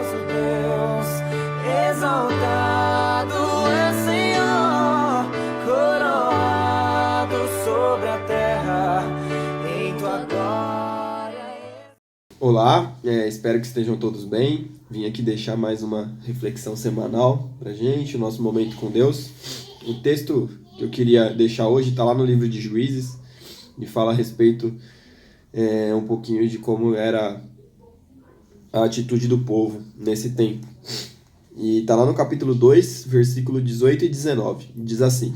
Deus, exaltado é o Senhor, coroado sobre a terra, em tua glória. Olá, espero que estejam todos bem. Vim aqui deixar mais uma reflexão semanal pra gente, o nosso momento com Deus. O texto que eu queria deixar hoje está lá no livro de Juízes e fala a respeito um pouquinho de como era a atitude do povo nesse tempo. E está lá no capítulo 2, versículo 18 e 19. Diz assim: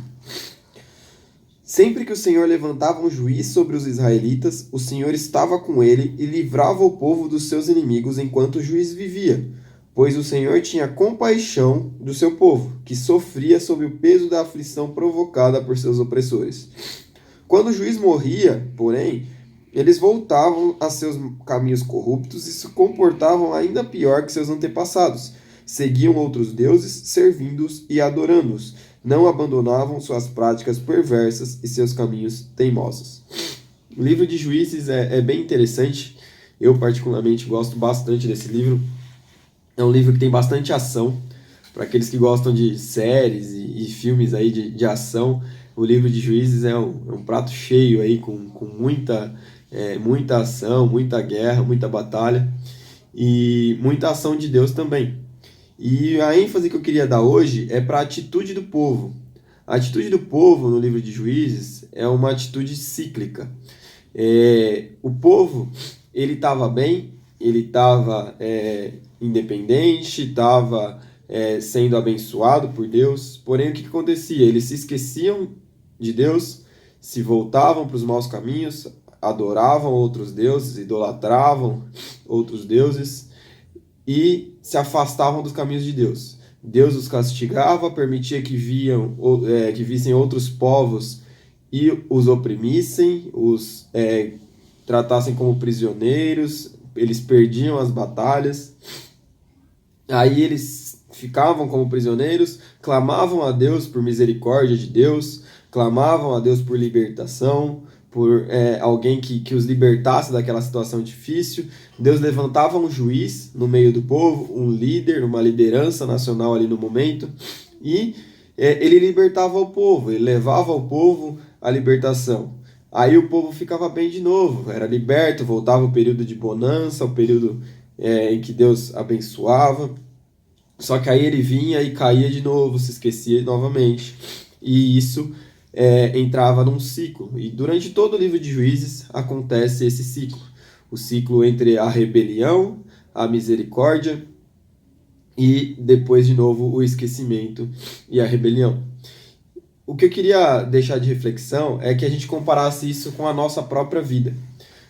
Sempre que o Senhor levantava um juiz sobre os israelitas, o Senhor estava com ele e livrava o povo dos seus inimigos enquanto o juiz vivia, pois o Senhor tinha compaixão do seu povo, que sofria sob o peso da aflição provocada por seus opressores. Quando o juiz morria, porém, eles voltavam a seus caminhos corruptos e se comportavam ainda pior que seus antepassados. Seguiam outros deuses, servindo-os e adorando-os. Não abandonavam suas práticas perversas e seus caminhos teimosos. O livro de Juízes é bem interessante. Eu, particularmente, gosto bastante desse livro. É um livro que tem bastante ação. Para aqueles que gostam de séries e filmes aí de ação, o livro de Juízes é um prato cheio aí, com muita ação, muita guerra, muita batalha e muita ação de Deus também. E a ênfase que eu queria dar hoje é para a atitude do povo. A atitude do povo no livro de Juízes é uma atitude cíclica. O povo, ele estava bem, ele estava independente, estava sendo abençoado por Deus. Porém, o que acontecia? Eles se esqueciam de Deus, se voltavam para os maus caminhos, adoravam outros deuses, idolatravam outros deuses e se afastavam dos caminhos de Deus. Deus os castigava, permitia que vissem outros povos e os oprimissem, os tratassem como prisioneiros, eles perdiam as batalhas. Aí eles ficavam como prisioneiros, clamavam a Deus por misericórdia de Deus, clamavam a Deus por libertação, por alguém que os libertasse daquela situação difícil. Deus levantava um juiz no meio do povo, um líder, uma liderança nacional ali no momento, e ele libertava o povo, ele levava ao povo a libertação. Aí o povo ficava bem de novo, era liberto, voltava o período de bonança, o período em que Deus abençoava. Só que aí ele vinha e caía de novo, se esquecia novamente. E isso entrava num ciclo. E durante todo o livro de Juízes acontece esse ciclo. O ciclo entre a rebelião, a misericórdia e depois de novo o esquecimento e a rebelião. O que eu queria deixar de reflexão é que a gente comparasse isso com a nossa própria vida.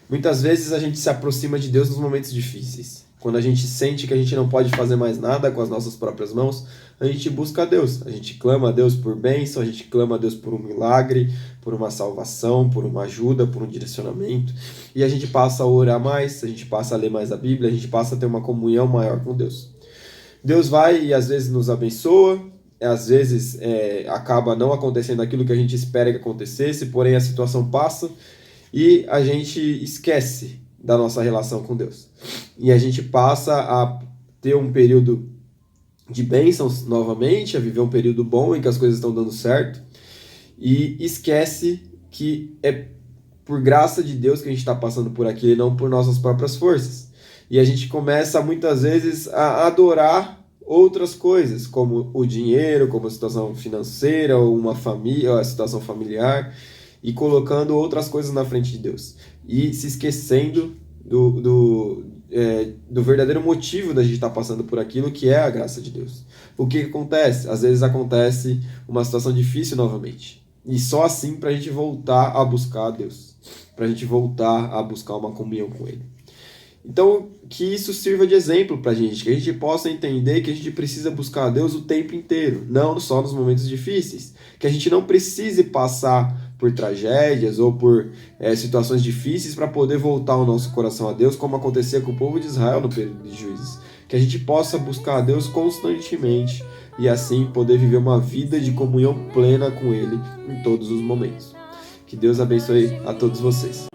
Muitas vezes a gente se aproxima de Deus nos momentos difíceis. Quando a gente sente que a gente não pode fazer mais nada com as nossas próprias mãos, a gente busca a Deus. A gente clama a Deus por bênção, a gente clama a Deus por um milagre, por uma salvação, por uma ajuda, por um direcionamento. E a gente passa a orar mais, a gente passa a ler mais a Bíblia, a gente passa a ter uma comunhão maior com Deus. Deus vai e às vezes nos abençoa, às vezes acaba não acontecendo aquilo que a gente espera que acontecesse, porém a situação passa e a gente esquece da nossa relação com Deus. E a gente passa a ter um período de bênçãos novamente, a viver um período bom em que as coisas estão dando certo, e esquece que é por graça de Deus que a gente está passando por aquilo e não por nossas próprias forças. E a gente começa muitas vezes a adorar outras coisas, como o dinheiro, como a situação financeira, ou uma família, a situação familiar, e colocando outras coisas na frente de Deus. E se esquecendo do verdadeiro motivo da gente estar passando por aquilo, que é a graça de Deus. O que acontece? Às vezes acontece uma situação difícil novamente. E só assim para a gente voltar a buscar a Deus. Para a gente voltar a buscar uma comunhão com Ele. Então, que isso sirva de exemplo para a gente. Que a gente possa entender que a gente precisa buscar a Deus o tempo inteiro. Não só nos momentos difíceis. Que a gente não precise passar por tragédias ou por situações difíceis para poder voltar o nosso coração a Deus, como acontecia com o povo de Israel no período de Juízes. Que a gente possa buscar a Deus constantemente e assim poder viver uma vida de comunhão plena com Ele em todos os momentos. Que Deus abençoe a todos vocês.